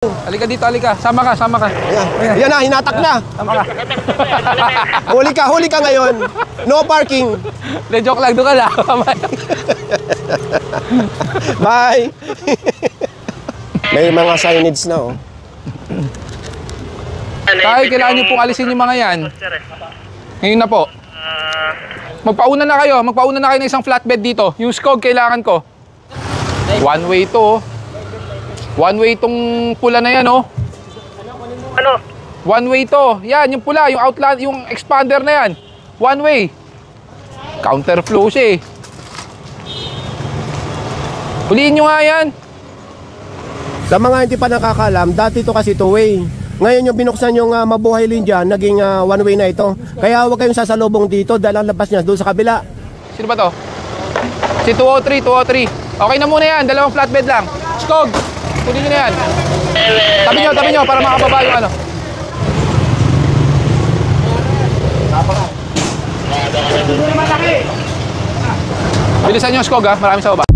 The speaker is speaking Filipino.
Halika dito, halika. Sama ka, sama ka. Ayan na, hinatak na. Sama ka. Huli ka ngayon. No parking. De, joke lang, doon ka lang. Bye. May mga signage na, oh. Tay, kailangan nyo pong alisin yung mga yan. Ngayon na po. Magpauna na kayo ng isang flatbed dito. Yung skog kailangan ko. One way to, oh. One way tong pula na yan, oh. Ano? One way to. Yan, yung pula, yung outland, yung expander na yan. One way. Counterflow siya, eh. Huliin nyo nga yan. Sa mga hindi pa nakakalam, dati ito kasi two-way. Ngayon yung binuksan yung mabuhay lane dyan, naging one-way na ito. Kaya huwag kayong sasalubong dito dahil ang labas niya doon sa kabila. Sino ba to? Si 203, 203. Okay na muna yan, dalawang flatbed lang. Skog, kunin nyo na yan. Tabi nyo para makababa yung ano. Bilisan nyo, Skog, ha? Marami sa baba.